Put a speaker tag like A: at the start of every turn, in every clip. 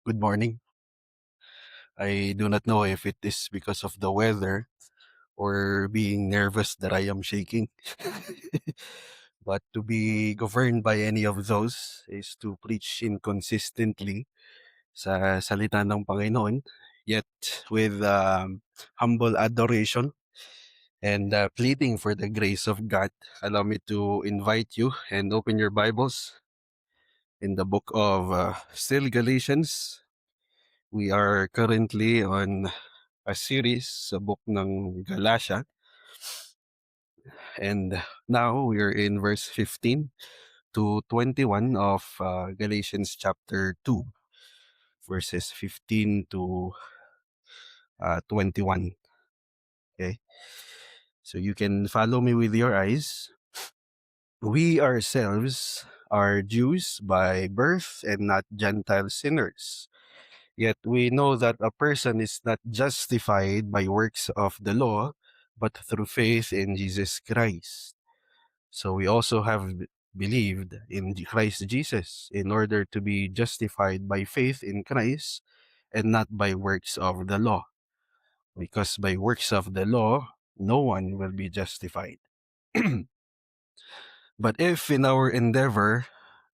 A: Good morning. I do not know if it is because of the weather or being nervous that I am shaking. But to be governed by any of those is to preach inconsistently sa salita ng Panginoon, yet with humble adoration and pleading for the grace of God. Allow me to invite you and open your Bibles in the book of still Galatians. We are currently on a series sa book ng Galatia. And now we're in verse 15 to 21 of Galatians chapter 2, verses 15 to 21. Okay, so you can follow me with your eyes. We ourselves are Jews by birth and not Gentile sinners. Yet we know that a person is not justified by works of the law, but through faith in Jesus Christ. So we also have believed in Christ Jesus in order to be justified by faith in Christ and not by works of the law. Because by works of the law, no one will be justified. But if in our endeavor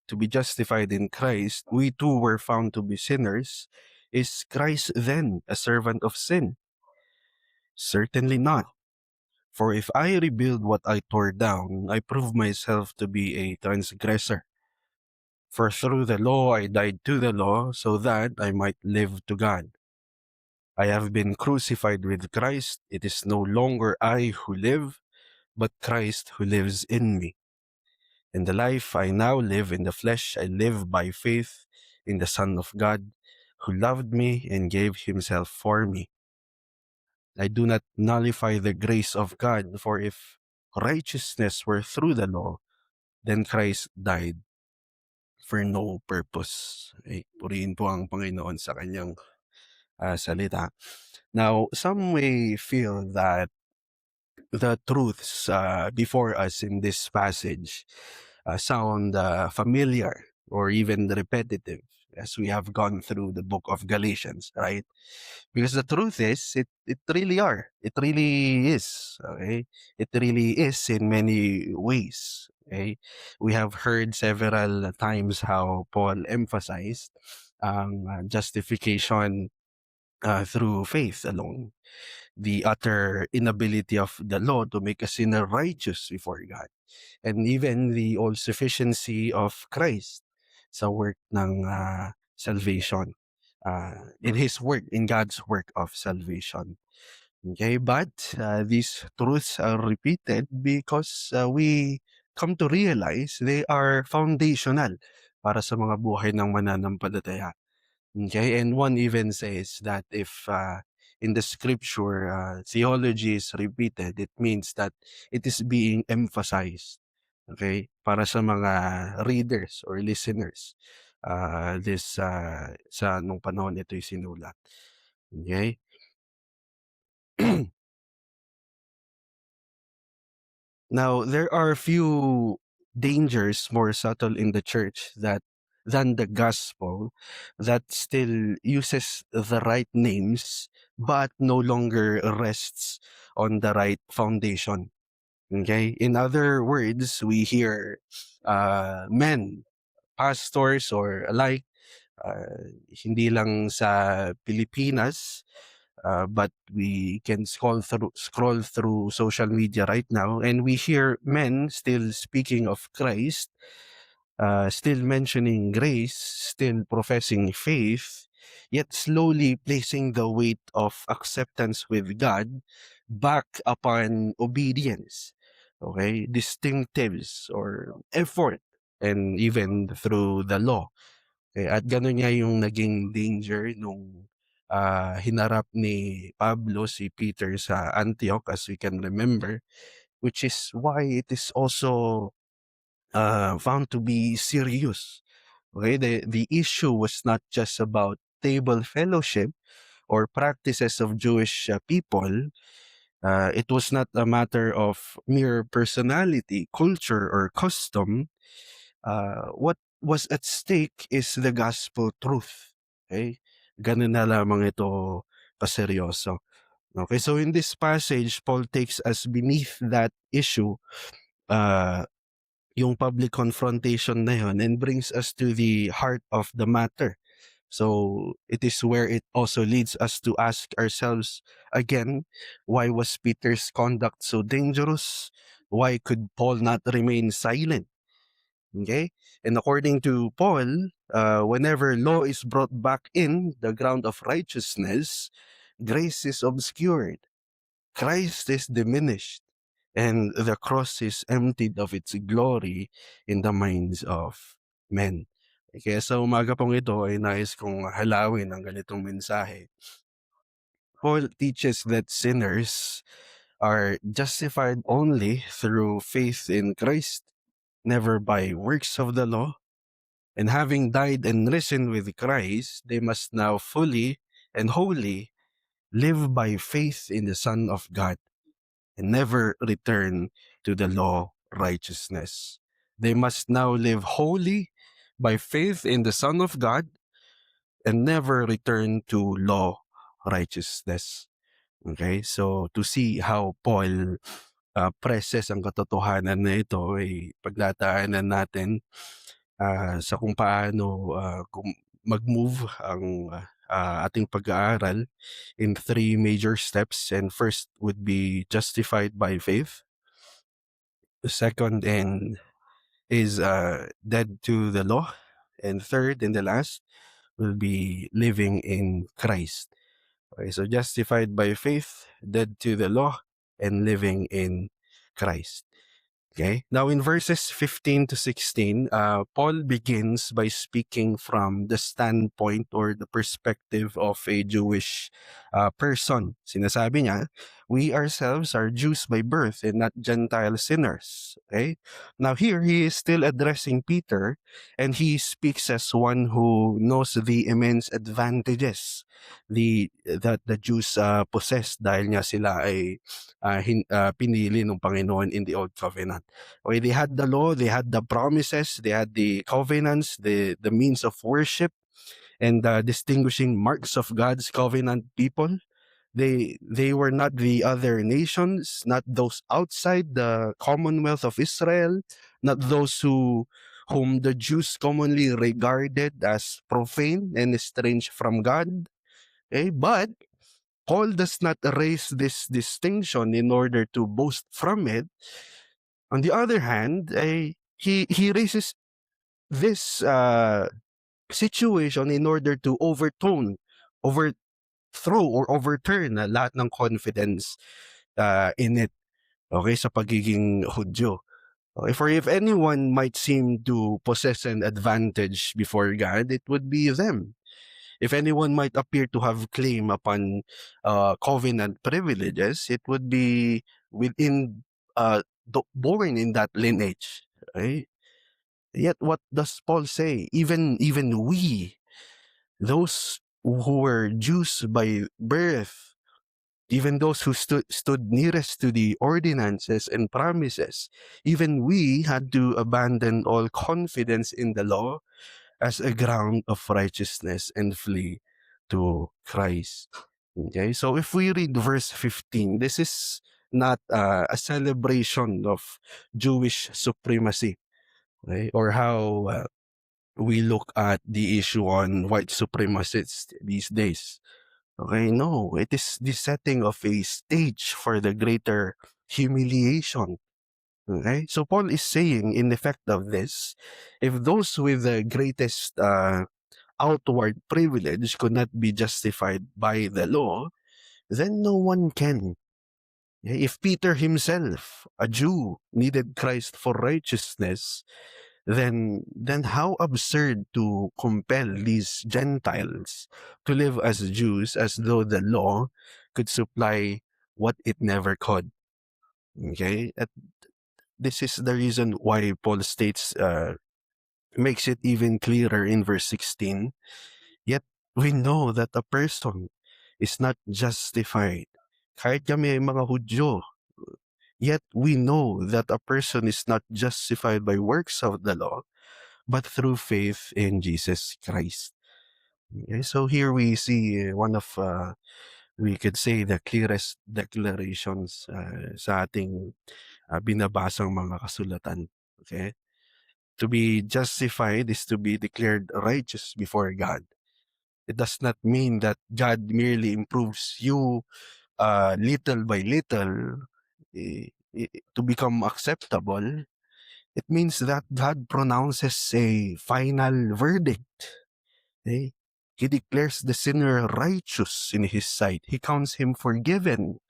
A: to be justified in Christ, we too were found to be sinners, is Christ then a servant of sin? Certainly not. For if I rebuild what I tore down, I prove myself to be a transgressor. For through the law I died to the law, so that I might live to God. I have been crucified with Christ. It is no longer I who live, but Christ who lives in me. In the life I now live in the flesh, I live by faith in the Son of God, who loved me and gave himself for me. I do not nullify the grace of God, for if righteousness were through the law, then Christ died for no purpose. Ay, purihin po ang Panginoon sa kanyang salita. Now, some may feel that the truths before us in this passage sound familiar or even repetitive as we have gone through the book of Galatians, right? Because the truth is, it really are. It really is, okay? It really is in many ways, okay? We have heard several times how Paul emphasized justification through faith alone, the utter inability of the law to make a sinner righteous before God, and even the all-sufficiency of Christ sa work ng salvation, in His work, in God's work of salvation. Okay, but these truths are repeated because we come to realize they are foundational para sa mga buhay ng mananampalataya. Okay, and one even says that if in the scripture theology is repeated, it means that it is being emphasized. Okay, para sa mga readers or listeners, this sa nung panahon ito'y sinulat. Okay. Now, there are few dangers more subtle in the church than the gospel that still uses the right names but no longer rests on the right foundation. Okay? In other words, we hear men, pastors or alike, hindi lang sa Pilipinas, but we can scroll through social media right now, and we hear men still speaking of Christ, still mentioning grace, still professing faith, yet slowly placing the weight of acceptance with God back upon obedience, okay, distinctives or effort, and even through the law. Okay, at gano'n nga yung naging danger nung hinarap ni Pablo si Peter sa Antioch, as we can remember, which is why it is also found to be serious. Okay, the issue was not just about table fellowship or practices of Jewish people. It was not a matter of mere personality, culture, or custom. What was at stake is the gospel truth. Okay? Ganun na lamang ito kaseryoso. Okay, so in this passage, Paul takes us beneath that issue, uh, yung public confrontation na yun, and brings us to the heart of the matter. So it is where it also leads us to ask ourselves again, why was Peter's conduct so dangerous? Why could Paul not remain silent? Okay? And according to Paul, whenever law is brought back in the ground of righteousness, grace is obscured, Christ is diminished, and the cross is emptied of its glory in the minds of men. Kaya sa umaga pong ito ay nais kong halawin ang ganitong mensahe. Paul teaches that sinners are justified only through faith in Christ, never by works of the law. And having died and risen with Christ, they must now fully and wholly live by faith in the Son of God and never return to the law righteousness. They must now live wholly by faith in the Son of God and never return to law righteousness. Okay, so to see how Paul presses ang katotohanan na ito, ay paglataanan natin sa kung paano mag-move ang ating pag-aaral in 3 major steps. And first would be justified by faith. The second is dead to the law. And third and the last will be living in Christ. Okay, so justified by faith, dead to the law, and living in Christ. Okay. Now in verses 15 to 16, Paul begins by speaking from the standpoint or the perspective of a Jewish person. Sinasabi niya, we ourselves are Jews by birth and not Gentile sinners. Okay. Now here he is still addressing Peter, and he speaks as one who knows the immense advantages that the Jews possess dahil nga sila ay pinili ng Panginoon in the Old Covenant. Okay, they had the law, they had the promises, they had the covenants, the means of worship, and the distinguishing marks of God's covenant people. They were not the other nations, not those outside the Commonwealth of Israel, not those whom the Jews commonly regarded as profane and estranged from God. Okay, but Paul does not erase this distinction in order to boast from it. On the other hand, he raises this situation in order to overthrow or overturn lahat ng confidence in it. Okay, sa pagiging Hudyo. Okay, for if anyone might seem to possess an advantage before God, it would be them. If anyone might appear to have claim upon covenant privileges, it would be within born in that lineage. Right? Yet what does Paul say? Even we, those who were Jews by birth, even those who stood nearest to the ordinances and promises, even we had to abandon all confidence in the law as a ground of righteousness and flee to Christ. Okay, so if we read verse 15, this is not a celebration of Jewish supremacy, okay, or how we look at the issue on white supremacists these days. Okay, no, it is the setting of a stage for the greater humiliation. Okay, so Paul is saying, in effect of this, if those with the greatest outward privilege could not be justified by the law, then no one can. If Peter himself, a Jew, needed Christ for righteousness, then how absurd to compel these Gentiles to live as Jews as though the law could supply what it never could. Okay, this is the reason why Paul states, makes it even clearer in verse 16. Yet we know that a person is not justified. Kahit kami ay mga Hudyo, yet we know that a person is not justified by works of the law, but through faith in Jesus Christ. Okay, so here we see one of, we could say the clearest declarations sa ating binabasang mga kasulatan. Okay? To be justified is to be declared righteous before God. It does not mean that God merely improves you little by little to become acceptable. It means that God pronounces a final verdict. Okay? He declares the sinner righteous in his sight. He counts him forgiven.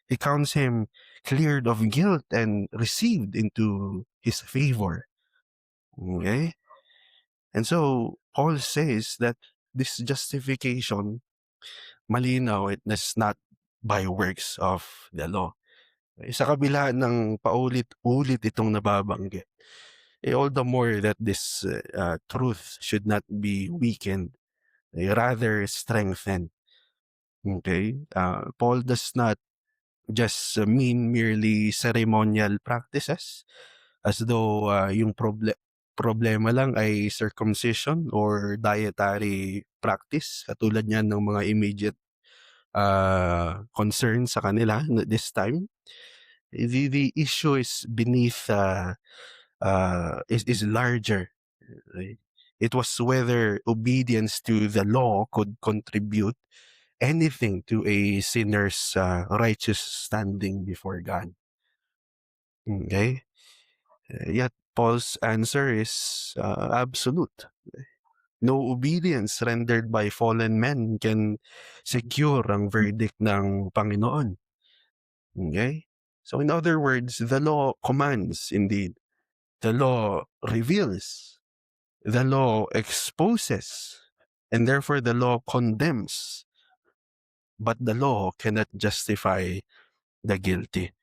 A: He counts him cleared of guilt and received into his favor. Okay? And so Paul says that this justification, malinaw, it is not by works of the law. Sa kabila ng paulit-ulit itong nababanggit, all the more that this truth should not be weakened, rather strengthened. Okay? Paul does not just mean merely ceremonial practices, as though yung problema lang ay circumcision or dietary practice, katulad niyan ng mga immediate concerns sa kanila this time. The issue is beneath, is larger. Right? It was whether obedience to the law could contribute anything to a sinner's righteous standing before God. Okay? Yet Paul's answer is absolute. No obedience rendered by fallen men can secure ang verdict ng Panginoon. Okay? So in other words, the law commands indeed. The law reveals. The law exposes. And therefore the law condemns. But the law cannot justify the guilty.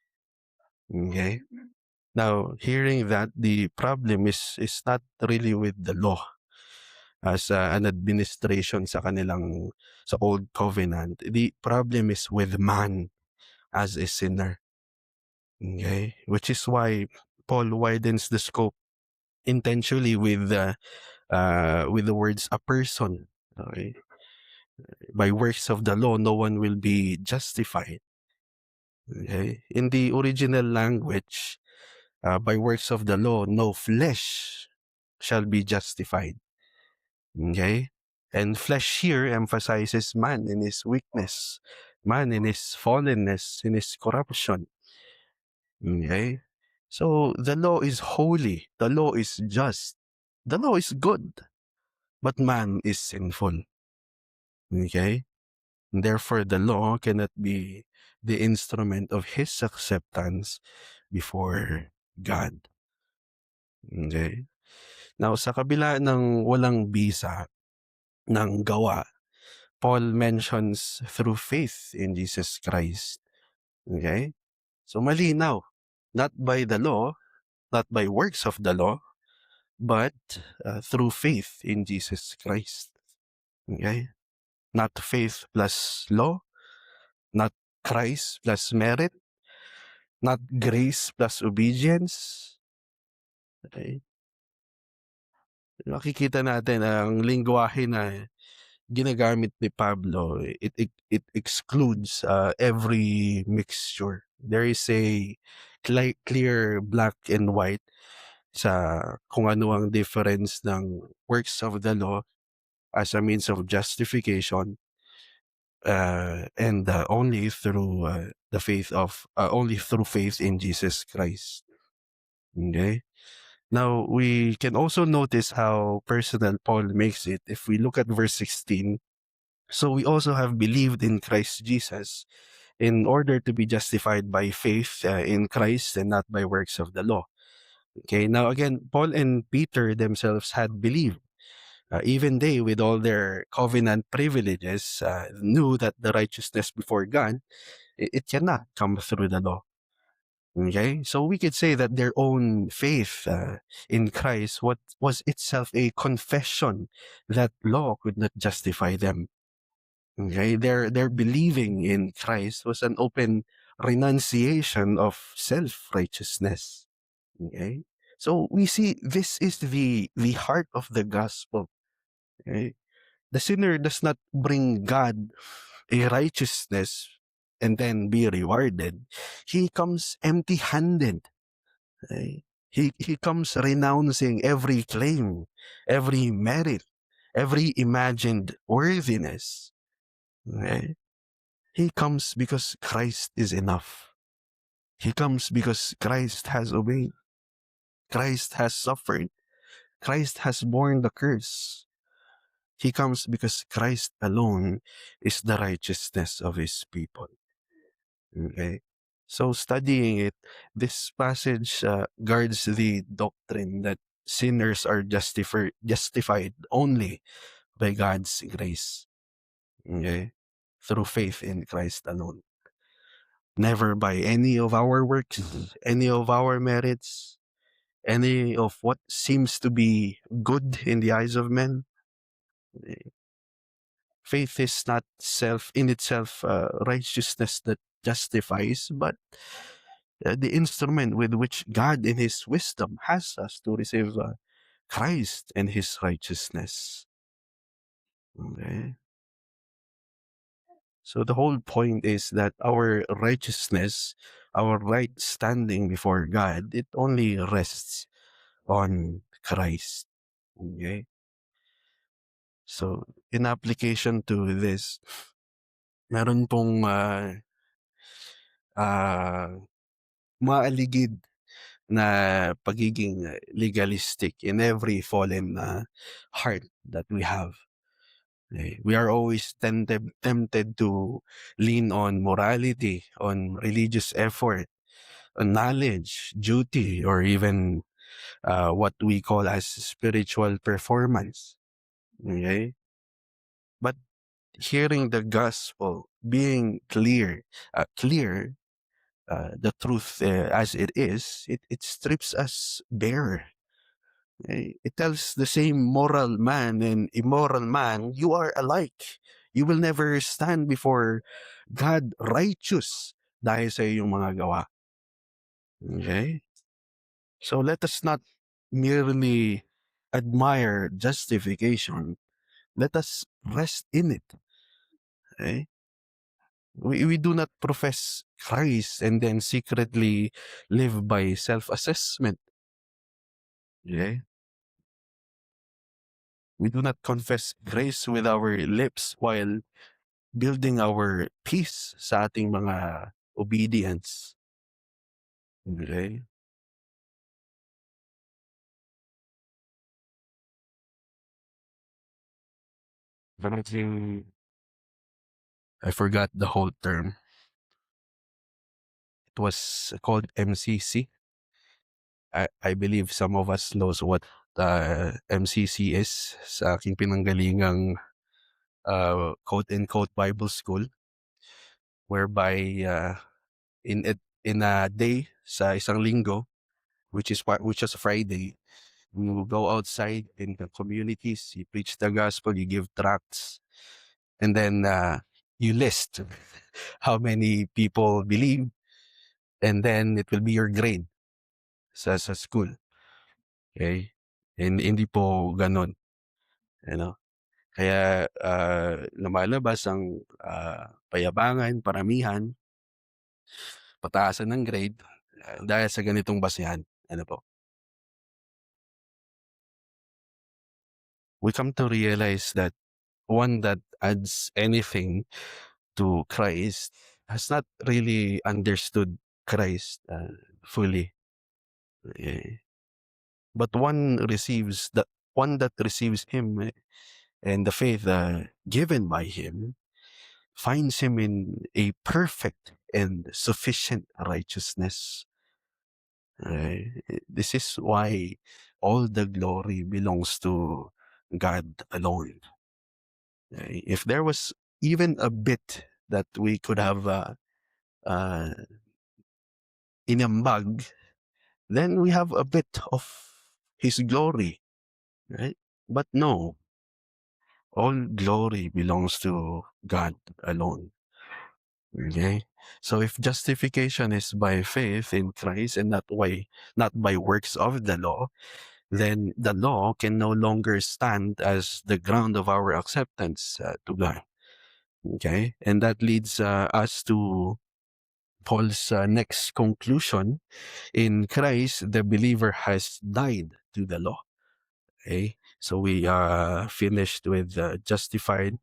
A: Okay? Now, hearing that, the problem is not really with the law as an administration sa kanilang, sa Old Covenant. The problem is with man as a sinner. Okay? Which is why Paul widens the scope intentionally with the words a person. Okay? By works of the law, no one will be justified. Okay? In the original language, by works of the law, no flesh shall be justified. Okay? And flesh here emphasizes man in his weakness, man in his fallenness, in his corruption. Okay? So the law is holy, the law is just, the law is good, but man is sinful. Okay? Therefore, the law cannot be the instrument of his acceptance before God. Okay? Now, sa kabila ng walang bisa ng gawa, Paul mentions through faith in Jesus Christ. Okay? So malinaw, not by the law, not by works of the law, but through faith in Jesus Christ. Okay? Not faith plus law, not Christ plus merit, not grace plus obedience. Okay? Makikita natin ang lingwahe na ginagamit ni Pablo, it excludes every mixture. There is a clear black and white sa kung ano ang difference ng works of the law as a means of justification, and only through only through faith in Jesus Christ. Okay. Now, we can also notice how personal Paul makes it if we look at verse 16. So we also have believed in Christ Jesus in order to be justified by faith in Christ and not by works of the law. Okay, now again, Paul and Peter themselves had believed. Even they, with all their covenant privileges, knew that the righteousness before God, it cannot come through the law. Okay, so we could say that their own faith in Christ was itself a confession that law could not justify them. Okay, their believing in Christ was an open renunciation of self-righteousness. Okay, so we see this is the heart of the gospel. Okay, The sinner does not bring God a righteousness and then be rewarded. He comes empty-handed. Right? He comes renouncing every claim, every merit, every imagined worthiness. Right? He comes because Christ is enough. He comes because Christ has obeyed. Christ has suffered. Christ has borne the curse. He comes because Christ alone is the righteousness of his people. Okay? So studying it, this passage guards the doctrine that sinners are justified only by God's grace. Okay? Through faith in Christ alone. Never by any of our works, any of our merits, any of what seems to be good in the eyes of men. Faith is not in itself righteousness that justifies, but the instrument with which God in his wisdom has us to receive Christ and his righteousness. Okay? So the whole point is that our righteousness, our right standing before God, it only rests on Christ. Okay? So in application to this, meron pong maaligid na pagiging legalistic in every fallen heart that we have. We are always tempted to lean on morality, on religious effort, on knowledge, duty, or even what we call as spiritual performance. Okay? But hearing the gospel, being clear, the truth as it is, it strips us bare. It tells the same moral man and immoral man, you are alike. You will never stand before God righteous dahil sa iyong mga gawa. Okay? So let us not merely admire justification. Let us rest in it. Okay? We do not profess Christ and then secretly live by self-assessment. Okay? We do not confess grace with our lips while building our peace sa ating mga obedience. Okay? I forgot the whole term. It was called MCC. I believe some of us knows what MCC is sa aking pinanggalingang quote-unquote Bible school, whereby in a day sa isang linggo, which is a Friday, you go outside in the communities, you preach the gospel, you give tracts, and then you list how many people believe, and then it will be your grade sa school. Okay? And hindi po ganon. You know? Kaya lumalabas ang payabangan, paramihan, pataasan ng grade dahil sa ganitong basehan. Ano po? We come to realize that one that adds anything to Christ has not really understood Christ fully. But one that receives him and the faith given by him finds him in a perfect and sufficient righteousness. This is why all the glory belongs to God alone. If there was even a bit that we could have inambag, then we have a bit of his glory, right? But no, all glory belongs to God alone. Okay? So if justification is by faith in Christ and not by works of the law, then the law can no longer stand as the ground of our acceptance to God. Okay, and that leads us to Paul's next conclusion. In Christ, the believer has died to the law. Okay, so we finished with justified,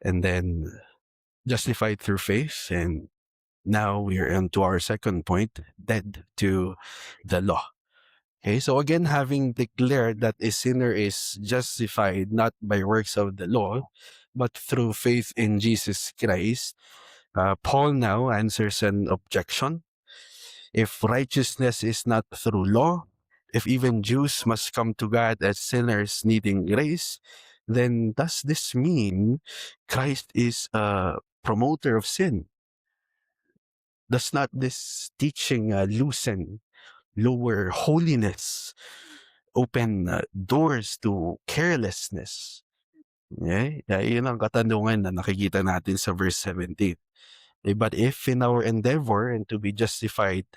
A: and then justified through faith, and now we're on to our second point, dead to the law. Okay, so again, having declared that a sinner is justified not by works of the law, but through faith in Jesus Christ, Paul now answers an objection. If righteousness is not through law, if even Jews must come to God as sinners needing grace, then does this mean Christ is a promoter of sin? Does not this teaching loosen, lower holiness, open doors to carelessness? Okay? Yun ang katanungan na nakikita natin sa verse 17. But if in our endeavor to be justified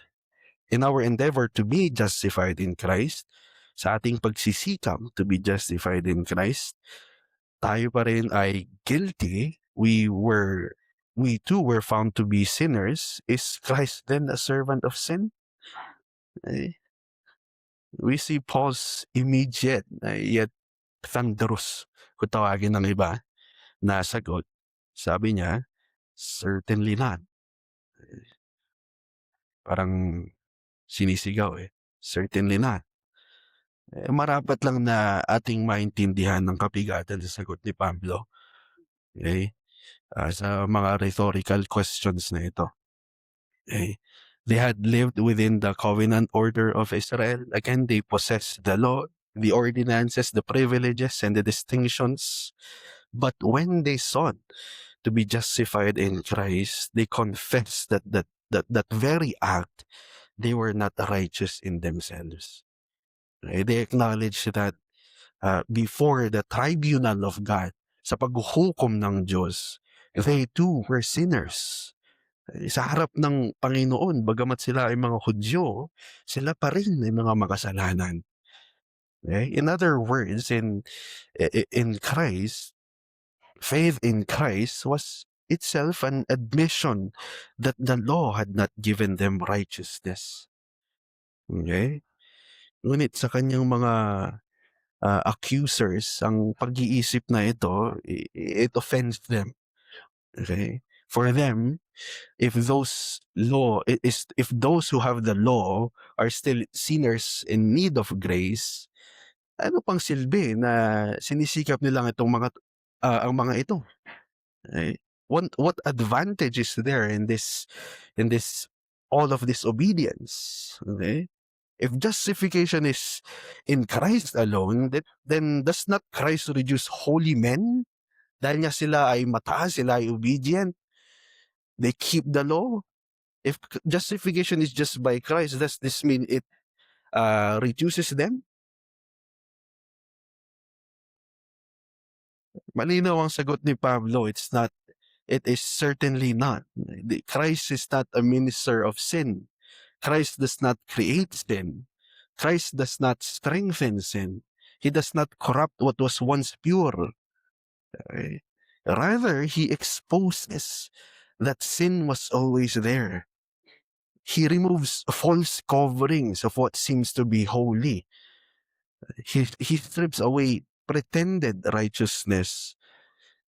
A: in Christ, sa ating pagsisikap to be justified in Christ, tayo pa rin ay guilty, we too were found to be sinners, is Christ then a servant of sin? Eh, we see Paul's immediate yet thunderous, kung tawagin ng iba, na sagot. Sabi niya, certainly not. Parang sinisigaw eh. Certainly not. Marapat lang na ating maintindihan ng kabigatan sa sagot ni Pablo. Okay? Sa mga rhetorical questions na ito. Okay? They had lived within the covenant order of Israel. Again, they possessed the law, the ordinances, the privileges, and the distinctions. But when they sought to be justified in Christ, they confessed that very act, they were not righteous in themselves. Okay? They acknowledged that before the tribunal of God, sa paghuhukom ng Diyos, they too were sinners. Sa harap ng Panginoon, bagamat sila ay mga Hudyo, sila pa rin ay mga makasalanan. Okay? In other words, in Christ, faith in Christ was itself an admission that the law had not given them righteousness. Okay? Ngunit sa kanyang mga accusers, ang pag-iisip na ito, it offends them. Okay? For them, if those who have the law are still sinners in need of grace, ano pang silbi na sinisikap nilang itong mga ang mga ito? Okay? What advantage is there in this all of this obedience? Okay? If justification is in Christ alone, then does not Christ reduce holy men? Dahil nga sila ay mataas, sila ay obedient, they keep the law. If justification is just by Christ, does this mean it reduces them? Malinaw ang sagot ni Pablo, it is certainly not. Christ is not a minister of sin. Christ does not create sin. Christ does not strengthen sin. He does not corrupt what was once pure. Okay? Rather, he exposes that sin was always there. He removes false coverings of what seems to be holy. He strips away pretended righteousness.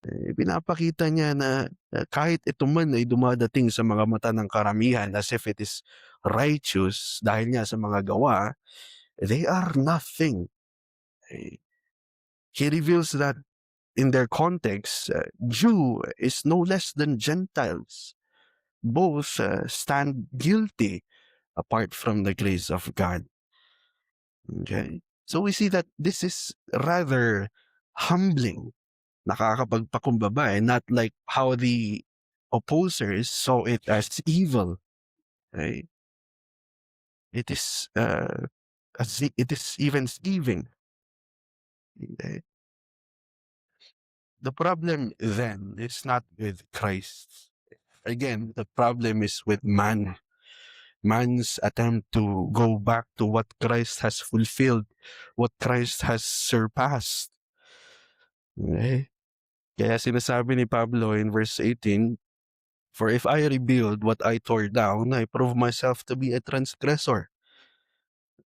A: Pinapakita niya na kahit ito man ay dumadating sa mga mata ng karamihan as if it is righteous dahil nga sa mga gawa, they are nothing. He reveals that in their context, Jew is no less than Gentiles. Both stand guilty apart from the grace of God. Okay? So we see that this is rather humbling. Nakakapagpakumbaba, not like how the opposers saw it as evil. Okay? It is even Stephen. Okay? The problem then is not with Christ. Again, the problem is with man. man's attempt to go back to what Christ has fulfilled, what Christ has surpassed. Okay? Kaya sinasabi ni Pablo in verse 18, "For if I rebuild what I tore down, I prove myself to be a transgressor."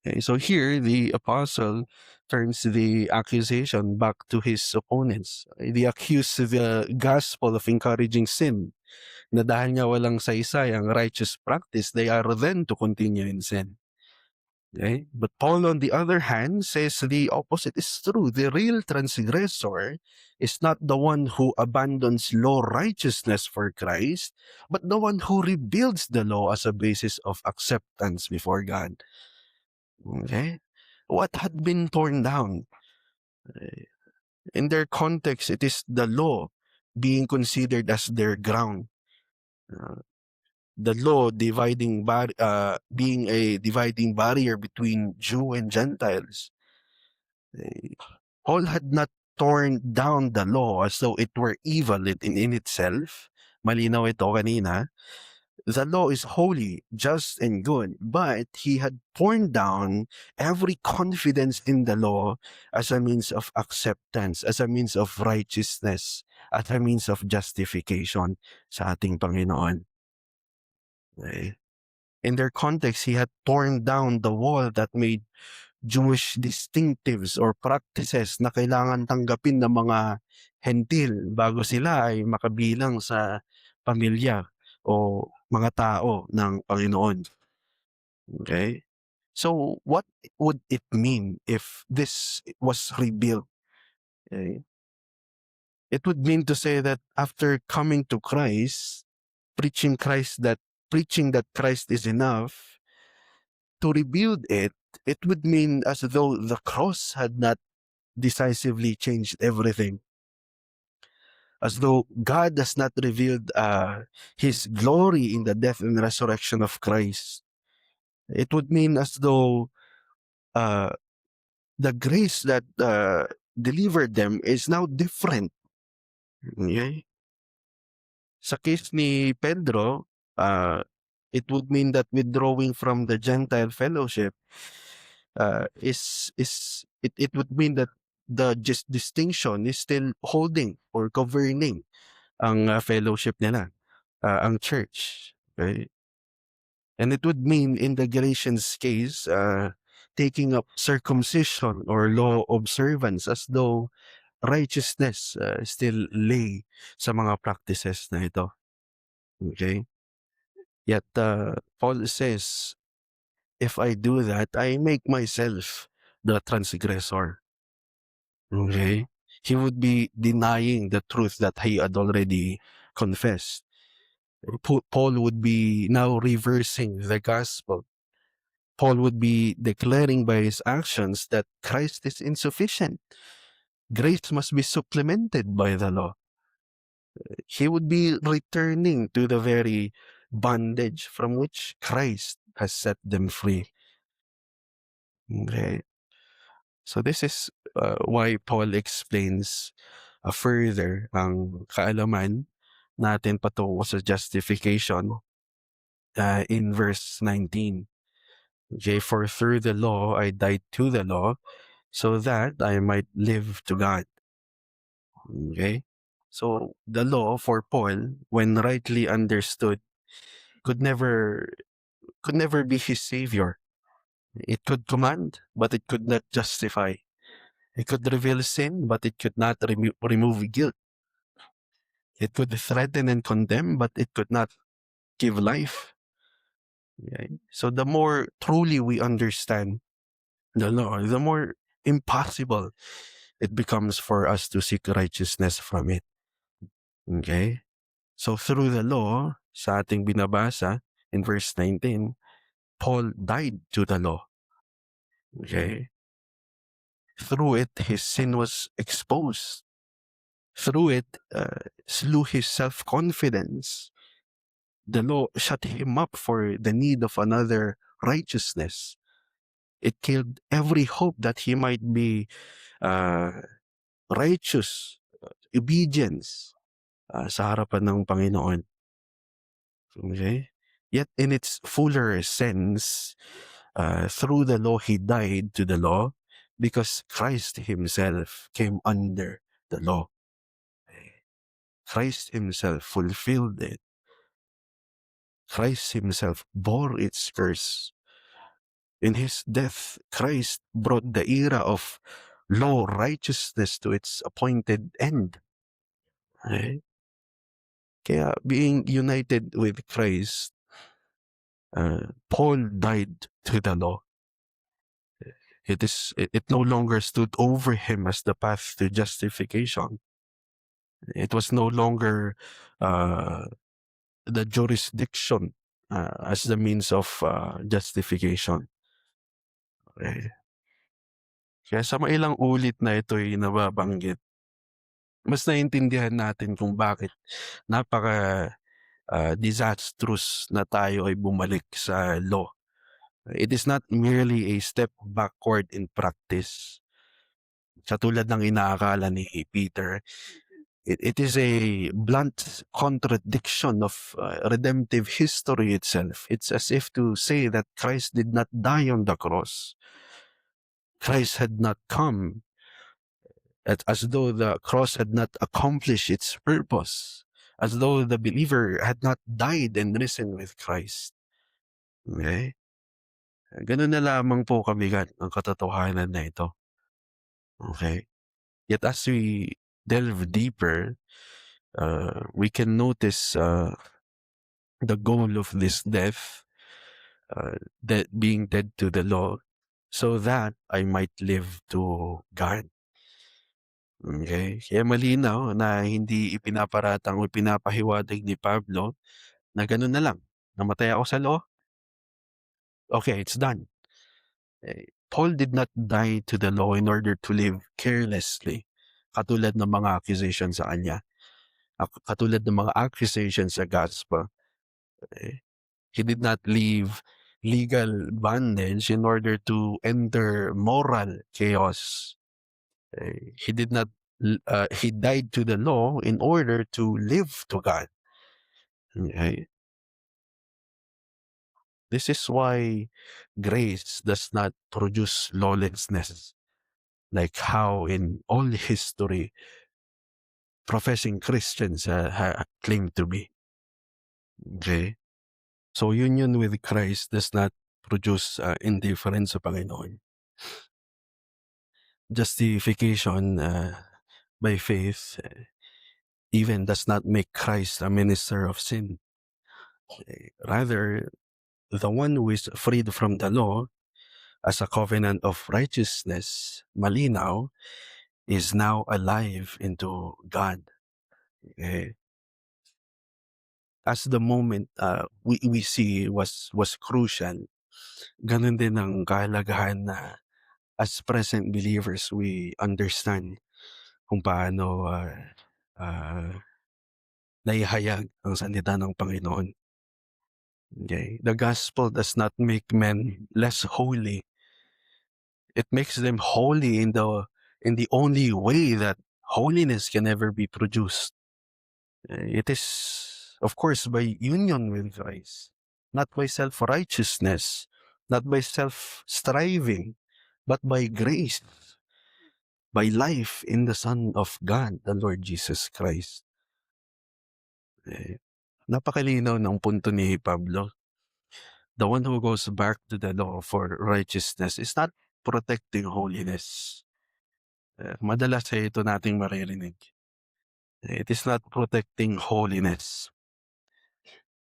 A: Okay, so here the apostle turns the accusation back to his opponents. Okay, they accuse the gospel of encouraging sin, na dahil nga walang saysay ang righteous practice, they are then to continue in sin. Okay? But Paul, on the other hand, says the opposite is true. The real transgressor is not the one who abandons law righteousness for Christ, but the one who rebuilds the law as a basis of acceptance before God. Okay? What had been torn down? In their context, it is the law being considered as their ground. The law being a dividing barrier between Jew and Gentiles. Paul had not torn down the law as though it were evil in itself. Malinaw ito kanina. The law is holy, just, and good, but he had torn down every confidence in the law as a means of acceptance, as a means of righteousness, as a means of justification sa ating Panginoon. Okay? In their context, he had torn down the wall that made Jewish distinctives or practices na kailangan tanggapin ng mga hentil bago sila ay makabilang sa pamilya o mga tao ng Panginoon. Okay? So, what would it mean if this was rebuilt? Okay? It would mean to say that after coming to Christ, preaching that Christ is enough, to rebuild it, it would mean as though the cross had not decisively changed everything. As though God has not revealed his glory in the death and resurrection of Christ. It would mean as though the grace that delivered them is now different. Okay? Sa case ni Pedro, it would mean that withdrawing from the Gentile fellowship it would mean that the distinction is still holding or governing ang fellowship nila, ang church. Okay? And it would mean in the Galatians case, taking up circumcision or law observance as though righteousness still lay sa mga practices na ito. Okay? Yet Paul says, if I do that, I make myself the transgressor. Okay? He would be denying the truth that he had already confessed. Paul would be now reversing the gospel. Paul would be declaring by his actions that Christ is insufficient. Grace must be supplemented by the law. He would be returning to the very bondage from which Christ has set them free. Okay. So this is why Paul explains further ang kaalaman natin patungo sa justification in verse 19. Okay, for through the law I died to the law so that I might live to God. Okay? So the law for Paul, when rightly understood, could never be his savior. It could command, but it could not justify. It could reveal sin, but it could not remove guilt. It could threaten and condemn, but it could not give life. Okay? So the more truly we understand the law, the more impossible it becomes for us to seek righteousness from it. Okay? So through the law, sa ating binabasa in verse 19, Paul died to the law. Okay? Through it, his sin was exposed. Through it, slew his self-confidence. The law shut him up for the need of another righteousness. It killed every hope that he might be righteous, obedience sa harapan ng Panginoon. Okay? Yet in its fuller sense, through the law, he died to the law because Christ himself came under the law. Christ himself fulfilled it. Christ himself bore its curse. In his death, Christ brought the era of law righteousness to its appointed end. Okay? Kaya being united with Christ, Paul died to the law. It no longer stood over him as the path to justification. It was no longer the jurisdiction as the means of justification. Okay. Kaya sa mailang ulit na ito'y nababanggit, mas naiintindihan natin kung bakit napaka disastrous na tayo ay bumalik sa law. It is not merely a step backward in practice. Katulad ng inaakala ni Peter, it is a blunt contradiction of redemptive history itself. It's as if to say that Christ did not die on the cross. Christ had not come, as though the cross had not accomplished its purpose, as though the believer had not died and risen with Christ. Okay? Ganun na lamang po kabigat ang katotohanan na ito. Okay? Yet as we delve deeper, we can notice the goal of this death, that being dead to the law, so that I might live to God. Okay? Kaya malinaw na hindi ipinaparatang o pinapahiwatig ni Pablo na ganun na lang. Namatay ako sa law, okay, it's done. Paul did not die to the law in order to live carelessly, katulad ng mga accusations sa kanya, katulad ng mga accusations sa gospel. He did not leave legal bondage in order to enter moral chaos. He did not. He died to the law in order to live to God. Okay? This is why grace does not produce lawlessness, like how in all history professing Christians claim to be. Okay? So union with Christ does not produce indifference sa Panginoon. Justification by faith even does not make Christ a minister of sin. Rather, the one who is freed from the law as a covenant of righteousness, malinaw, is now alive into God. Okay? As the moment we see was crucial, ganun din ang kahalagahan na as present believers we understand kung paano naihayag ang salita ng Panginoon. Okay? The gospel does not make men less holy. It makes them holy in the only way that holiness can ever be produced. It is, of course, by union with Christ, not by self-righteousness, not by self-striving, but by grace, by life in the Son of God, the Lord Jesus Christ. Napakalinaw ng punto ni Pablo. The one who goes back to the law for righteousness is not protecting holiness. Madalas ito nating maririnig. It is not protecting holiness.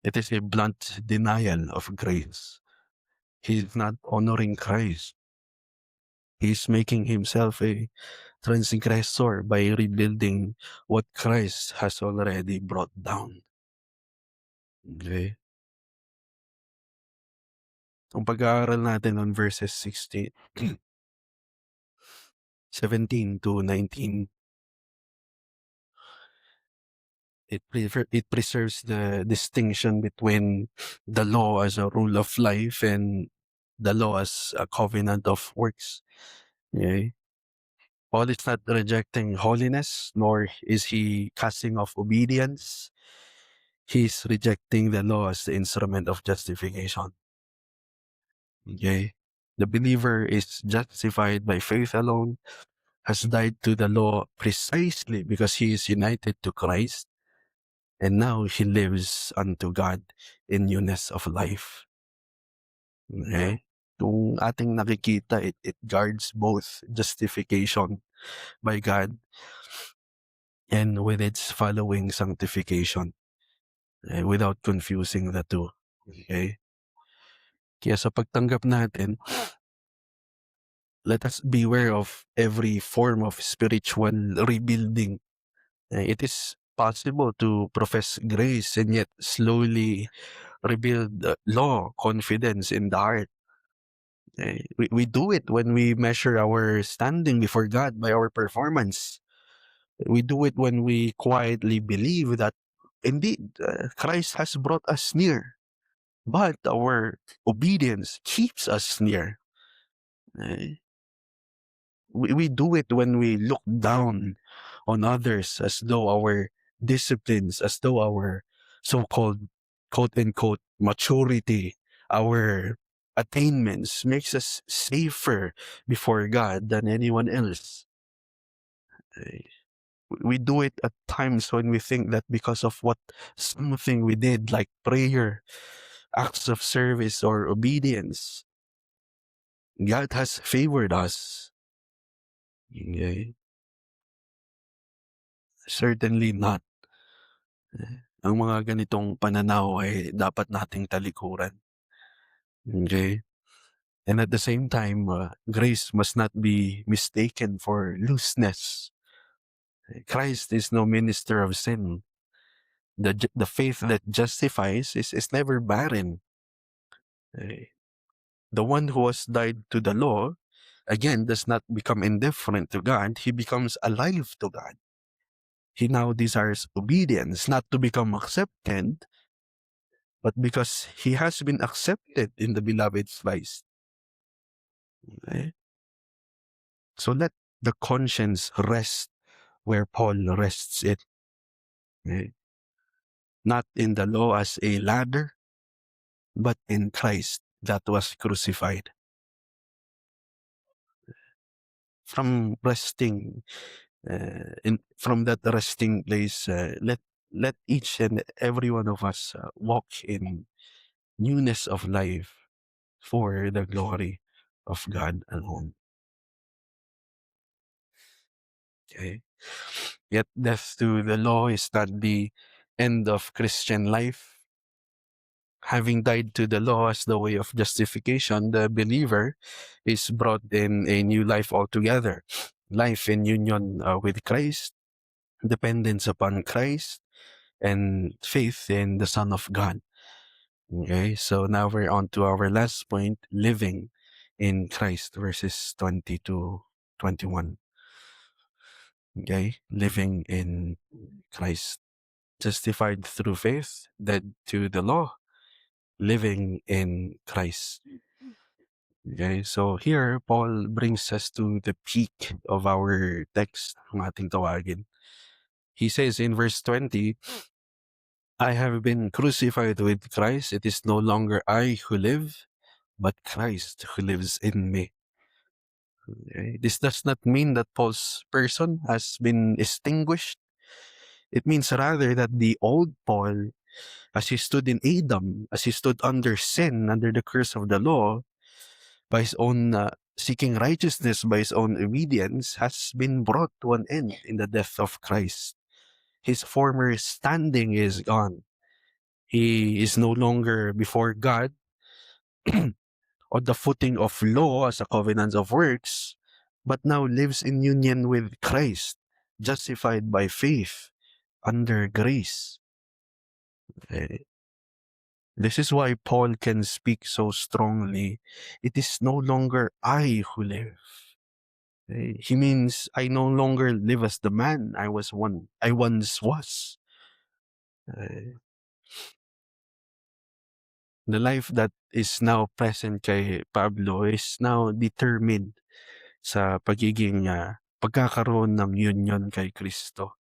A: It is a blunt denial of grace. He is not honoring Christ. He is making himself a transgressor by rebuilding what Christ has already brought down. Okay? Ang pag-aaral natin on verses 17 to 19, it preserves the distinction between the law as a rule of life and the law as a covenant of works. Okay? Paul is not rejecting holiness, nor is he casting off obedience. He's rejecting the law as the instrument of justification. Okay? The believer is justified by faith alone, has died to the law precisely because he is united to Christ, and now he lives unto God in newness of life. Okay? Kung ating nakikita, it guards both justification by God and with its following sanctification, without confusing the two. Okay? Kaya sa pagtanggap natin, let us beware of every form of spiritual rebuilding. It is possible to profess grace and yet slowly rebuild law, confidence in the heart. We do it when we measure our standing before God by our performance. We do it when we quietly believe that indeed Christ has brought us near, but our obedience keeps us near. We do it when we look down on others as though our disciplines, as though our so-called quote-unquote maturity, our attainments makes us safer before God than anyone else. We do it at times when we think that because of what something we did, like prayer, acts of service, or obedience, God has favored us. Okay? Certainly not. Ang mga ganitong pananaw ay dapat nating talikuran. Okay? And at the same time, grace must not be mistaken for looseness. Christ is no minister of sin. The faith that justifies is never barren. The one who has died to the law, again, does not become indifferent to God. He becomes alive to God. He now desires obedience, not to become accepted, but because he has been accepted in the beloved Christ. Okay? So let the conscience rest where Paul rests it. Okay? Not in the law as a ladder, but in Christ that was crucified. From resting, from that resting place, let each and every one of us walk in newness of life for the glory of God alone. Okay? Yet death to the law is not the end of Christian life. Having died to the law as the way of justification, the believer is brought in a new life altogether. Life in union with Christ, dependence upon Christ, and faith in the Son of God. Okay, so now we're on to our last point, living in Christ, verses 20 to 21. Okay, living in Christ, justified through faith, dead to the law, living in Christ. Okay, so here, Paul brings us to the peak of our text, ng ating tawagin. He says in verse 20, I have been crucified with Christ. It is no longer I who live, but Christ who lives in me. Okay? This does not mean that Paul's person has been extinguished. It means rather that the old Paul, as he stood in Adam, as he stood under sin, under the curse of the law, by his own seeking righteousness, by his own obedience, has been brought to an end in the death of Christ. His former standing is gone. He is no longer before God on the footing of law as a covenant of works, but now lives in union with Christ, justified by faith under grace. This is why Paul can speak so strongly. It is no longer I who live. He means I no longer live as the man I once was. The life that is now present kay Pablo is now determined sa pagiging pagkakaroon ng union kay Kristo.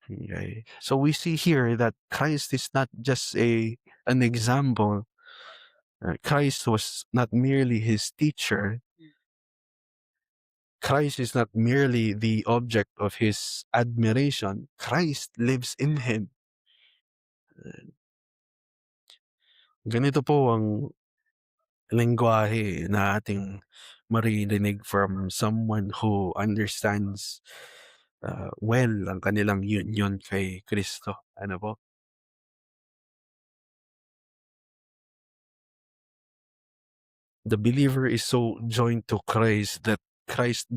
A: Okay. So we see here that Christ is not just an example. Christ was not merely his teacher. Christ is not merely the object of his admiration. Christ lives in him. Ganito po ang lengguwahe na ating maririnig from someone who understands well ang kanilang union kay Kristo. Ano po? The believer is so joined to Christ that Christ's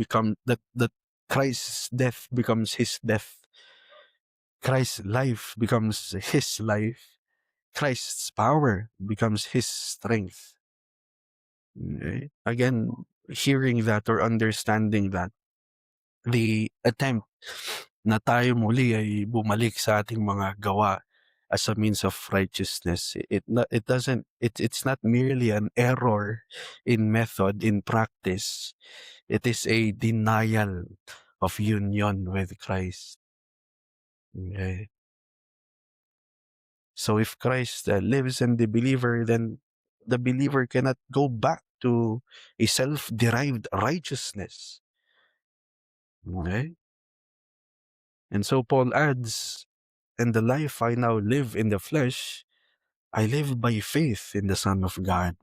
A: death becomes his death. Christ's life becomes his life. Christ's power becomes his strength. Okay? Again, hearing that or understanding that, the attempt na tayo muli ay bumalik sa ating mga gawa as a means of righteousness, it's not merely an error in method, in practice. It is a denial of union with Christ. Okay. So if Christ lives in the believer, then the believer cannot go back to a self-derived righteousness. Okay? And so Paul adds, "And the life I now live in the flesh, I live by faith in the Son of God."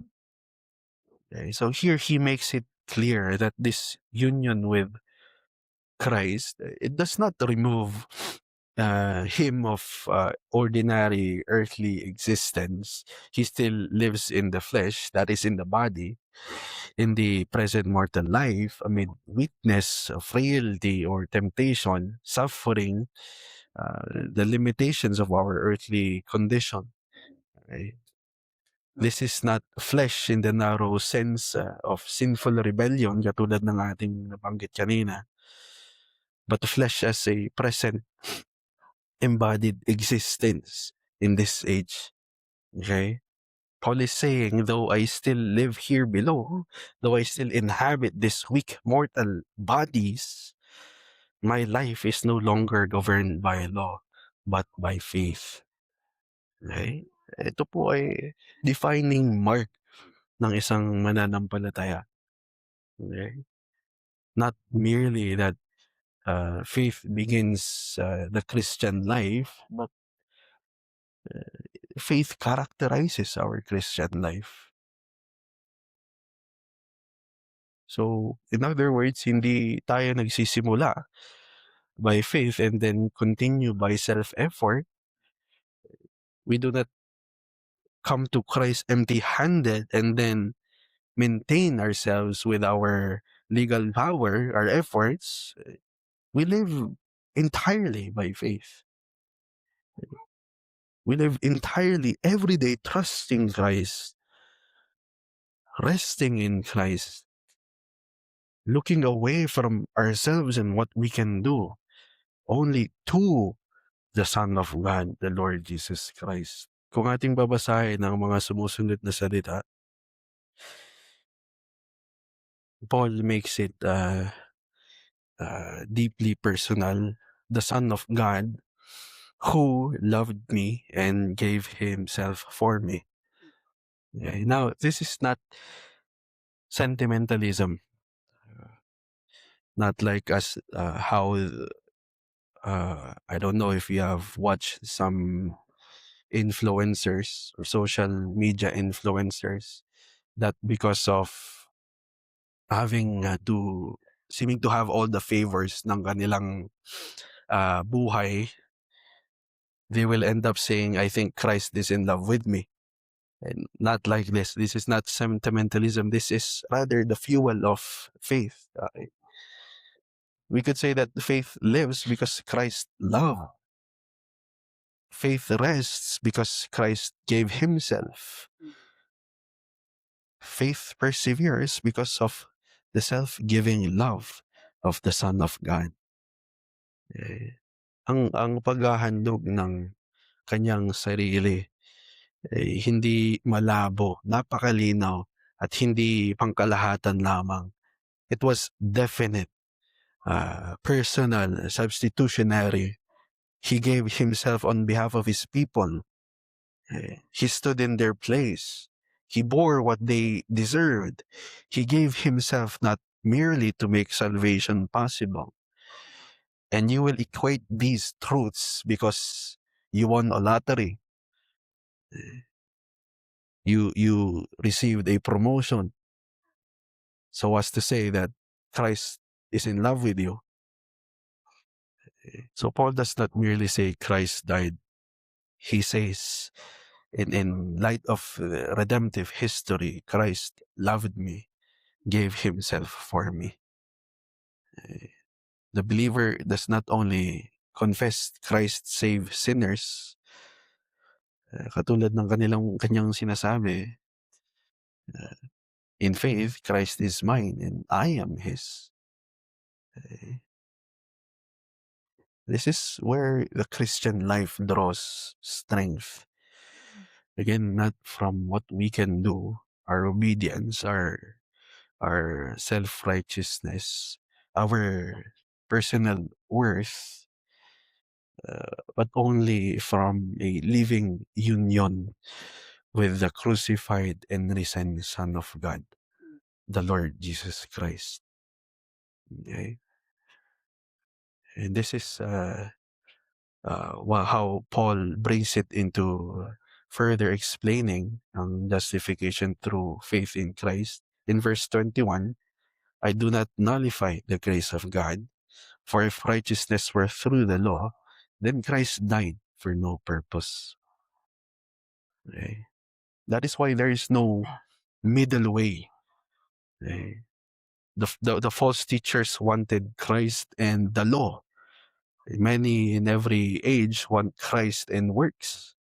A: Okay? So here he makes it clear that this union with Christ, it does not remove him of ordinary earthly existence. He still lives in the flesh, that is in the body, in the present mortal life, amid weakness, frailty, or temptation, suffering, the limitations of our earthly condition. Okay? This is not flesh in the narrow sense of sinful rebellion, katulad ng ating nabanggit kanina, but flesh as a present embodied existence in this age. Okay? Paul is saying, though I still live here below, though I still inhabit these weak mortal bodies, my life is no longer governed by law, but by faith. Okay? Ito po ay defining mark ng isang mananampalataya. Okay? Not merely that faith begins the Christian life, but faith characterizes our Christian life. So, in other words, hindi tayo nagsisimula by faith and then continue by self-effort. We do not come to Christ empty-handed and then maintain ourselves with our legal power, our efforts. We live entirely by faith. We live entirely every day trusting Christ, resting in Christ, looking away from ourselves and what we can do, only to the Son of God, the Lord Jesus Christ. Kung ating babasahin ang mga sumusunod na salita, Paul makes it deeply personal. The Son of God who loved me and gave himself for me. Okay. Now, this is not sentimentalism. Not like us, how, I don't know if you have watched some influencers or social media influencers that because of having seeming to have all the favors ng kanilang buhay, they will end up saying, I think Christ is in love with me. And not like this. This is not sentimentalism. This is rather the fuel of faith. We could say that faith lives because Christ loved. Faith rests because Christ gave himself. Faith perseveres because of the self-giving love of the Son of God. Ang paghahandog ng kanyang sarili hindi malabo, napakalinaw, at hindi pangkalahatan lamang. It was definite, personal, substitutionary. He gave himself on behalf of his people. He stood in their place. He bore what they deserved. He gave himself not merely to make salvation possible. And you will equate these truths because you won a lottery. You received a promotion. So as to say that Christ is in love with you. So Paul does not merely say Christ died. He says, in light of redemptive history, Christ loved me, gave himself for me. The believer does not only confess Christ save sinners, katulad ng kanyang sinasabi, in faith, Christ is mine and I am His. This is where the Christian life draws strength. Again, not from what we can do, our obedience, our self-righteousness, our personal worth, but only from a living union with the crucified and risen Son of God, the Lord Jesus Christ. Okay? And this is how Paul brings it into further explaining justification through faith in Christ. In verse 21, I do not nullify the grace of God, for if righteousness were through the law, then Christ died for no purpose. Okay? That is why there is no middle way. Okay? The false teachers wanted Christ and the law. Many in every age want Christ and works.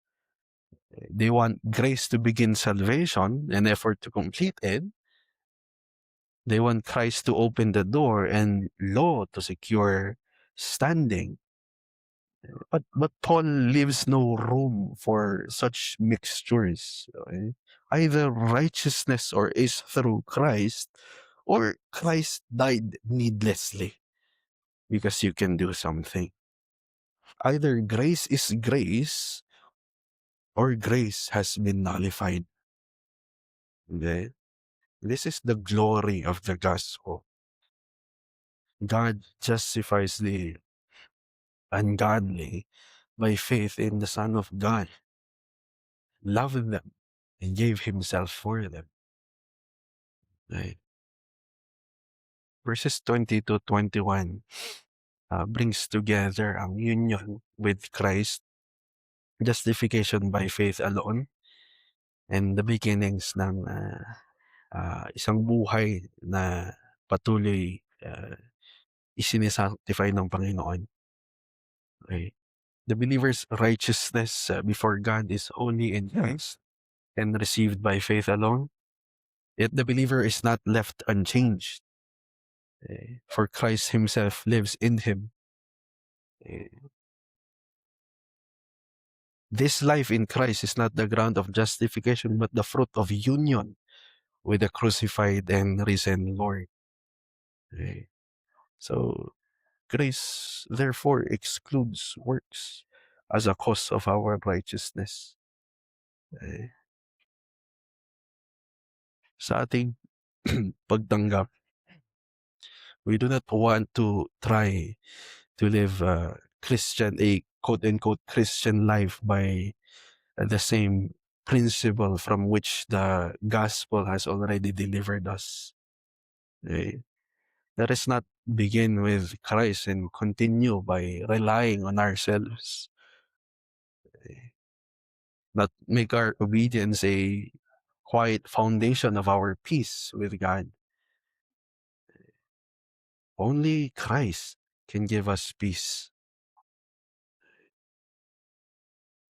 A: They want grace to begin salvation and effort to complete it. They want Christ to open the door and law to secure standing. But Paul leaves no room for such mixtures. Okay? Either righteousness or is through Christ, or Christ died needlessly because you can do something. Either grace is grace or grace has been nullified. Okay? This is the glory of the gospel. God justifies the ungodly by faith in the Son of God, loved them, and gave himself for them. Right? Verses 20 to 21 brings together ang union with Christ, justification by faith alone, and the beginnings ng isang buhay na patuloy isinisanctify ng Panginoon. Okay? The believer's righteousness before God is only in Christ and received by faith alone. Yet the believer is not left unchanged, for Christ himself lives in him. This life in Christ is not the ground of justification, but the fruit of union with the crucified and risen Lord. So grace therefore excludes works as a cause of our righteousness. Sa ating pagtanggap, we do not want to try to live a quote-unquote Christian life by the same principle from which the gospel has already delivered us. Let us not begin with Christ and continue by relying on ourselves. Not make our obedience a quiet foundation of our peace with God. Only Christ can give us peace.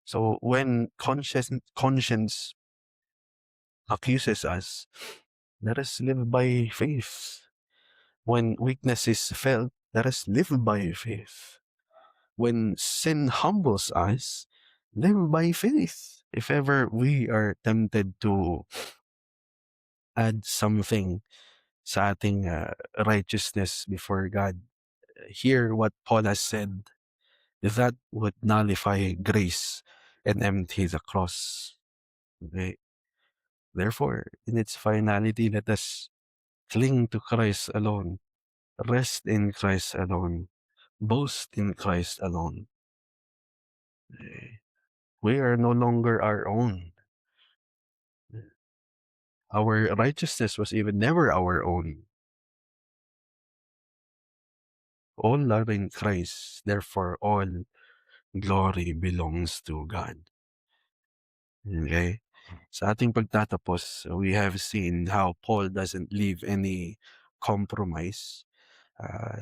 A: So when conscience accuses us, let us live by faith. When weakness is felt, let us live by faith. When sin humbles us, live by faith. If ever we are tempted to add something sa ating righteousness before God, hear what Paul has said. that would nullify grace and empty the cross. Okay? Therefore, in its finality, let us cling to Christ alone, rest in Christ alone, boast in Christ alone. Okay? We are no longer our own. Our righteousness was even never our own. All are in Christ, therefore all glory belongs to God. Okay? Sa ating pagtatapos, we have seen how Paul doesn't leave any compromise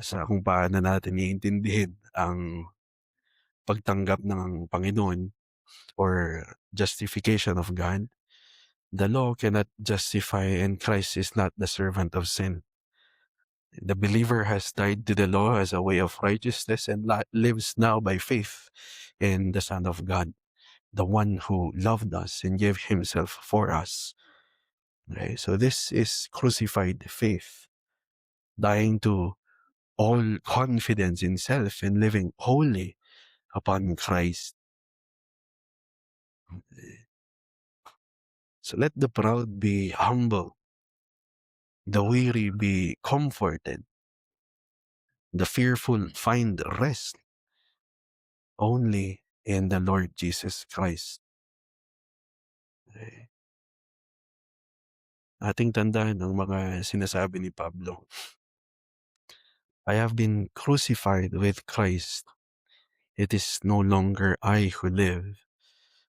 A: sa kung paano natin iintindihin ang pagtanggap ng Panginoon or justification of God. The law cannot justify and Christ is not the servant of sin. The believer has died to the law as a way of righteousness and lives now by faith in the Son of God, the one who loved us and gave himself for us. Okay? So this is crucified faith, dying to all confidence in self and living wholly upon Christ. So let the proud be humble, the weary be comforted, the fearful find rest only in the Lord Jesus Christ. Okay. Ating tandaan ang mga sinasabi ni Pablo. I have been crucified with Christ. It is no longer I who live,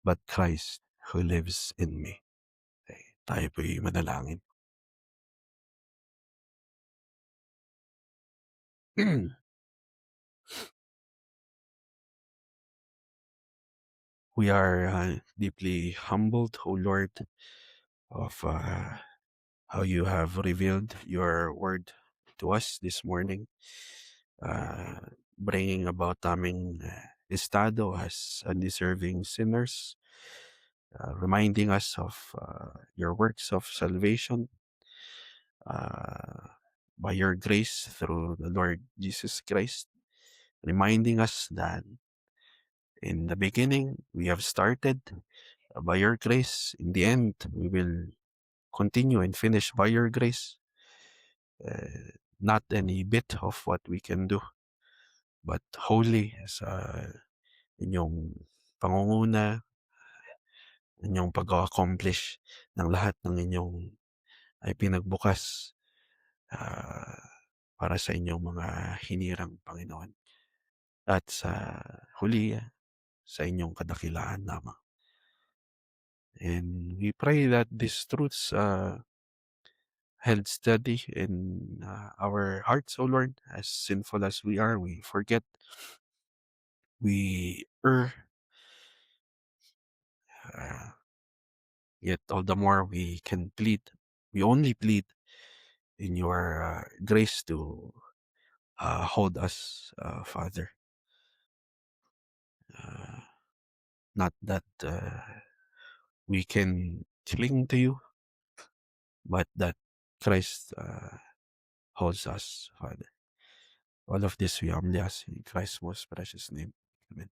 A: but Christ who lives in me. Okay. Tayo po'y manalangin. We are deeply humbled, O Lord, of how you have revealed your word to us this morning, bringing about aming estado as undeserving sinners, reminding us of your works of salvation by your grace through the Lord Jesus Christ, reminding us that in the beginning we have started by your grace. In the end, we will continue and finish by your grace. Not any bit of what we can do, but wholly sa inyong pangunguna, inyong pag-accomplish ng lahat ng inyong ay pinagbukas para sa inyong mga hinirang Panginoon. At sa huli, sa inyong kadakilaan lamang. And we pray that these truths held steady in our hearts, O Lord. As sinful as we are, we forget, we err, yet all the more we can plead. We only plead in your grace to hold us, Father. Not that we can cling to you, but that Christ holds us, Father. All of this we humbly ask in Christ's most precious name. Amen.